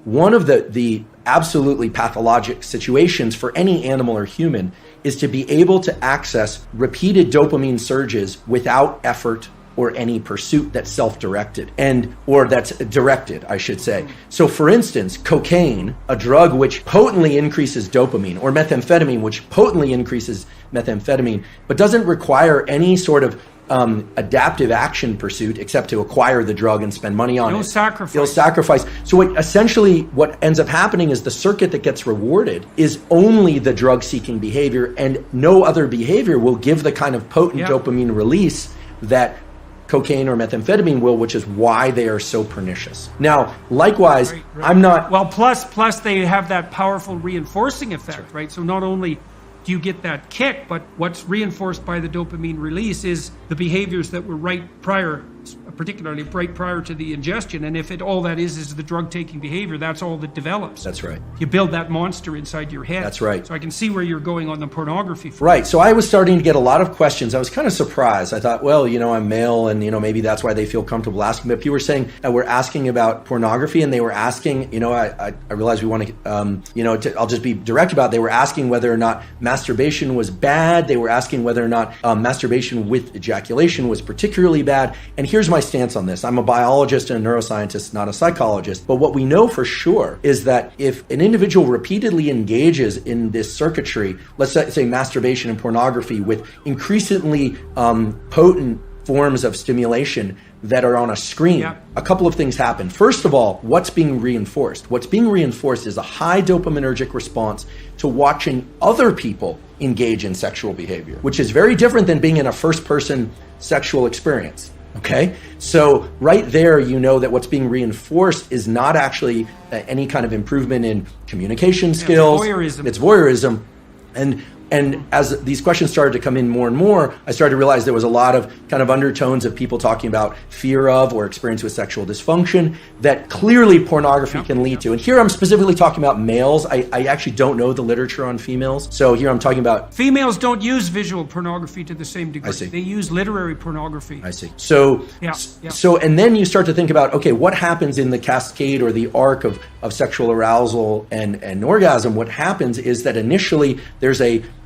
one of the absolutely pathologic situations for any animal or human is to be able to access repeated dopamine surges without effort or any pursuit that's self-directed or that's directed, I should say. So for instance, cocaine, a drug which potently increases dopamine, or methamphetamine, which potently increases methamphetamine, but doesn't require any sort of adaptive action pursuit except to acquire the drug and spend money on it. No sacrifice. So what ends up happening is the circuit that gets rewarded is only the drug-seeking behavior, and no other behavior will give the kind of potent dopamine release that cocaine or methamphetamine will, which is why they are so pernicious. Now, likewise, right. I'm not... Well, plus they have that powerful reinforcing effect, right? So not only do you get that kick, but what's reinforced by the dopamine release is the behaviors that were right prior, particularly right prior to the ingestion. And if all that is the drug-taking behavior, that's all that develops. That's right. You build that monster inside your head. That's right. So I can see where you're going on the pornography. Right. So I was starting to get a lot of questions. I was kind of surprised. I thought, well, I'm male, and maybe that's why they feel comfortable asking. But people were saying we're asking about pornography, and they were asking, I realized we want to, I'll just be direct about it. They were asking whether or not masturbation was bad. They were asking whether or not masturbation with ejaculation was particularly bad. And here's my stance on this. I'm a biologist and a neuroscientist, not a psychologist. But what we know for sure is that if an individual repeatedly engages in this circuitry, let's say masturbation and pornography with increasingly potent forms of stimulation that are on a screen, a couple of things happen. First of all, what's being reinforced? What's being reinforced is a high dopaminergic response to watching other people engage in sexual behavior, which is very different than being in a first-person sexual experience. Okay, so right there, that what's being reinforced is not actually any kind of improvement in communication skills. It's voyeurism. And as these questions started to come in more and more, I started to realize there was a lot of kind of undertones of people talking about fear of or experience with sexual dysfunction that clearly pornography can lead to. And here I'm specifically talking about males. I actually don't know the literature on females. So here I'm talking about... Females don't use visual pornography to the same degree. I see. They use literary pornography. I see. So, and then you start to think about, okay, what happens in the cascade or the arc of sexual arousal and orgasm? What happens is that initially there's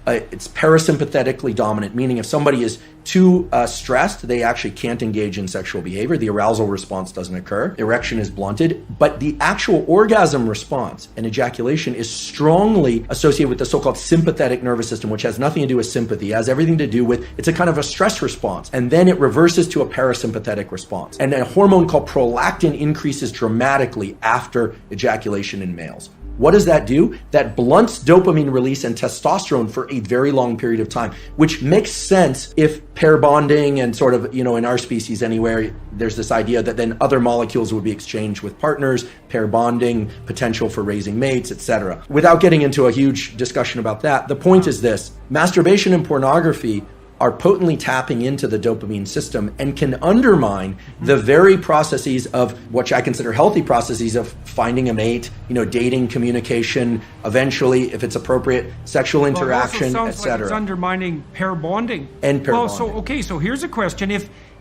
it's parasympathetically dominant, meaning if somebody is too stressed, they actually can't engage in sexual behavior. The arousal response doesn't occur. Erection is blunted, but the actual orgasm response and ejaculation is strongly associated with the so-called sympathetic nervous system, which has nothing to do with sympathy. It has everything to do with, it's a kind of a stress response. And then it reverses to a parasympathetic response. And a hormone called prolactin increases dramatically after ejaculation in males. What does that do? That blunts dopamine release and testosterone for a very long period of time, which makes sense if pair bonding and sort of, in our species anywhere, there's this idea that then other molecules would be exchanged with partners, pair bonding, potential for raising mates, etc. Without getting into a huge discussion about that, the point is this: masturbation and pornography are potently tapping into the dopamine system and can undermine the very processes of which I consider healthy processes of finding a mate, dating, communication, eventually, if it's appropriate, sexual interaction, etc. Like it's undermining pair bonding. And pair bonding. So here's a question.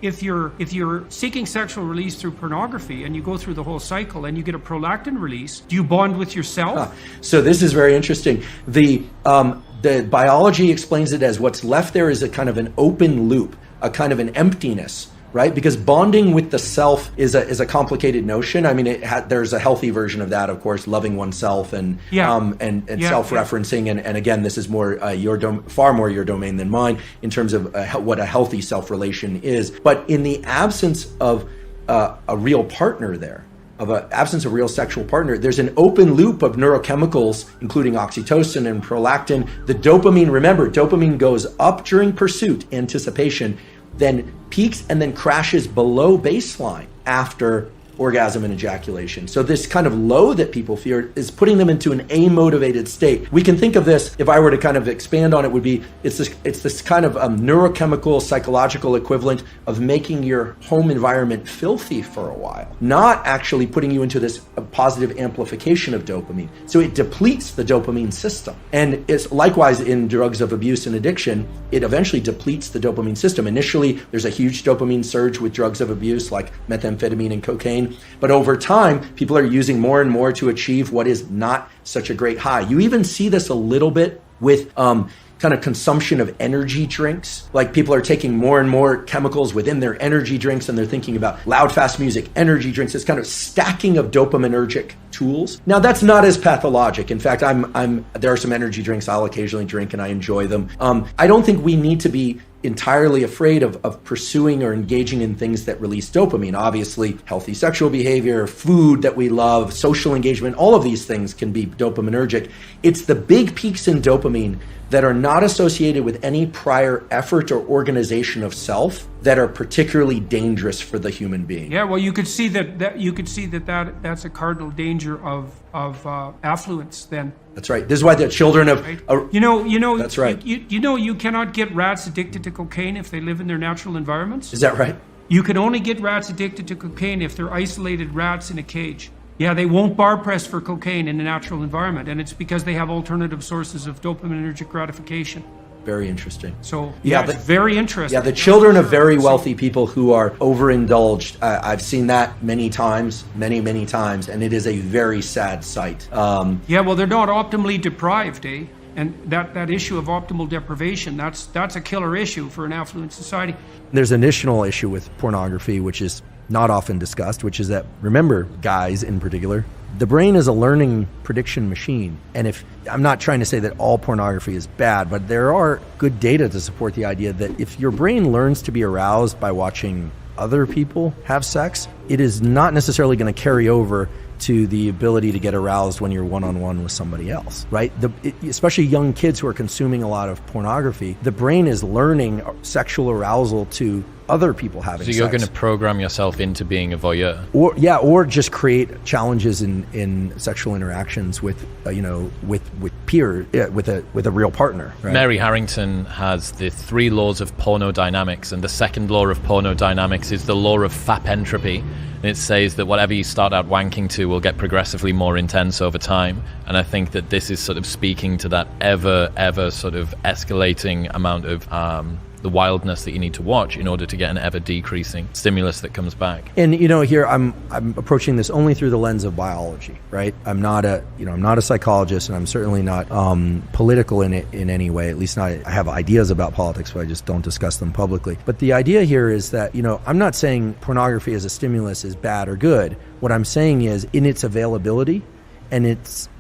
If you're seeking sexual release through pornography and you go through the whole cycle and you get a prolactin release, do you bond with yourself? So this is very interesting. The biology explains it as what's left there is a kind of an open loop, a kind of an emptiness, right? Because bonding with the self is a complicated notion. I mean, there's a healthy version of that, of course, loving oneself and self-referencing. And again, this is more far more your domain than mine in terms of what a healthy self-relation is. But in the absence of a real partner there, absence of real sexual partner, there's an open loop of neurochemicals, including oxytocin and prolactin. The dopamine, remember, dopamine goes up during pursuit, anticipation, then peaks and then crashes below baseline after orgasm and ejaculation. So this kind of low that people fear is putting them into an amotivated state. We can think of this, if I were to kind of expand on it, would be it's this kind of neurochemical, psychological equivalent of making your home environment filthy for a while, not actually putting you into this positive amplification of dopamine. So it depletes the dopamine system. And it's likewise in drugs of abuse and addiction, it eventually depletes the dopamine system. Initially, there's a huge dopamine surge with drugs of abuse like methamphetamine and cocaine. But over time, people are using more and more to achieve what is not such a great high. You even see this a little bit with kind of consumption of energy drinks. Like people are taking more and more chemicals within their energy drinks, and they're thinking about loud, fast music, energy drinks. It's kind of stacking of dopaminergic tools. Now that's not as pathologic. In fact, there are some energy drinks I'll occasionally drink and I enjoy them. I don't think we need to be entirely afraid of pursuing or engaging in things that release dopamine. Obviously, healthy sexual behavior, food that we love, social engagement, all of these things can be dopaminergic. It's the big peaks in dopamine that are not associated with any prior effort or organization of self that are particularly dangerous for the human being. Yeah, well, you could see that's a cardinal danger of affluence. Then that's right. This is why the children of that's right. You cannot get rats addicted to cocaine if they live in their natural environments. Is that right? You can only get rats addicted to cocaine if they're isolated rats in a cage. Yeah, they won't bar press for cocaine in a natural environment, and it's because they have alternative sources of dopaminergic gratification. Very interesting. So it's very interesting. Yeah, the children of very wealthy people who are overindulged, I've seen that many times, many times, and it is a very sad sight. Well, they're not optimally deprived, eh? And that issue of optimal deprivation, that's a killer issue for an affluent society. There's an additional issue with pornography, which is not often discussed, which is that, remember, guys in particular, the brain is a learning prediction machine. And if I'm not trying to say that all pornography is bad, but there are good data to support the idea that if your brain learns to be aroused by watching other people have sex, it is not necessarily going to carry over to the ability to get aroused when you're one-on-one with somebody else, right? Especially young kids who are consuming a lot of pornography, the brain is learning sexual arousal to other people having sex. So you're going to program yourself into being a voyeur, or just create challenges in sexual interactions with peer, with a real partner. Right? Mary Harrington has the 3 laws of pornodynamics, and the second law of pornodynamics is the law of FAP entropy. And it says that whatever you start out wanking to will get progressively more intense over time. And I think that this is sort of speaking to that ever sort of escalating amount of the wildness that you need to watch in order to get an ever decreasing stimulus that comes back. And here I'm approaching this only through the lens of biology, right? I'm not a psychologist, and I'm certainly not political in any way. At least not. I have ideas about politics, but I just don't discuss them publicly. But the idea here is that I'm not saying pornography as a stimulus is bad or good. What I'm saying is, in its availability and its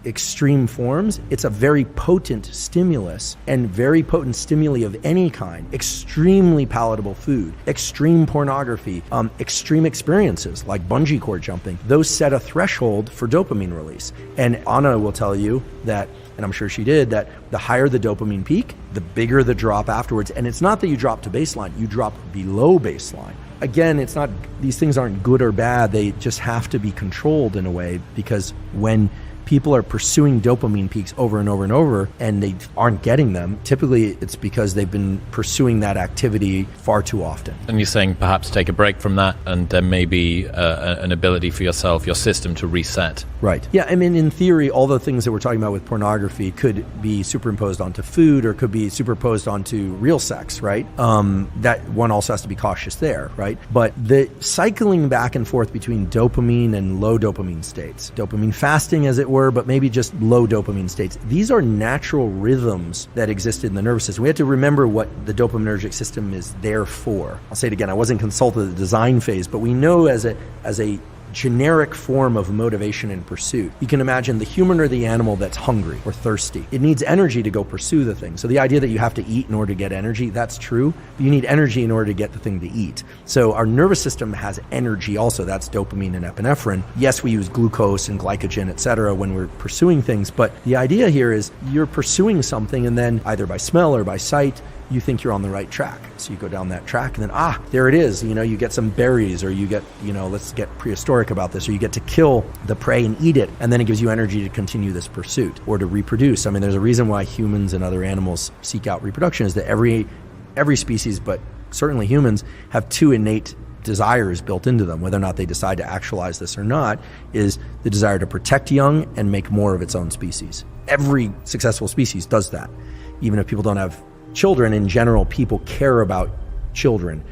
extreme forms, it's a very potent stimulus, and very potent stimuli of any kind. Extremely palatable food, extreme pornography, extreme experiences like bungee cord jumping. Those set a threshold for dopamine release. And Anna will tell you that, and I'm sure she did, that the higher the dopamine peak, the bigger the drop afterwards. And it's not that you drop to baseline, you drop below baseline. Again, it's not, these things aren't good or bad, they just have to be controlled in a way, because when people are pursuing dopamine peaks over and over and over and they aren't getting them, typically it's because they've been pursuing that activity far too often. And you're saying perhaps take a break from that, and there may be an ability for your system to reset. Right. Yeah, I mean, in theory, all the things that we're talking about with pornography could be superimposed onto food, or could be superimposed onto real sex, right? That one also has to be cautious there, right? But the cycling back and forth between dopamine and low dopamine states, dopamine fasting as it were, but maybe just low dopamine states. These are natural rhythms that exist in the nervous system. We have to remember what the dopaminergic system is there for. I'll say it again, I wasn't consulted at the design phase, but we know as a generic form of motivation and pursuit. You can imagine the human or the animal that's hungry or thirsty. It needs energy to go pursue the thing. So the idea that you have to eat in order to get energy, that's true. But you need energy in order to get the thing to eat. So our nervous system has energy also. That's dopamine and epinephrine. Yes, we use glucose and glycogen, etc., when we're pursuing things. But the idea here is you're pursuing something, and then either by smell or by sight, you think you're on the right track. So you go down that track, and then, there it is. You get some berries, or you get, let's get prehistoric about this, or you get to kill the prey and eat it, and then it gives you energy to continue this pursuit or to reproduce. I mean, there's a reason why humans and other animals seek out reproduction, is that every species, but certainly humans, have 2 innate desires built into them, whether or not they decide to actualize this or not, is the desire to protect young and make more of its own species. Every successful species does that. Even if people don't have children, in general, people care about children.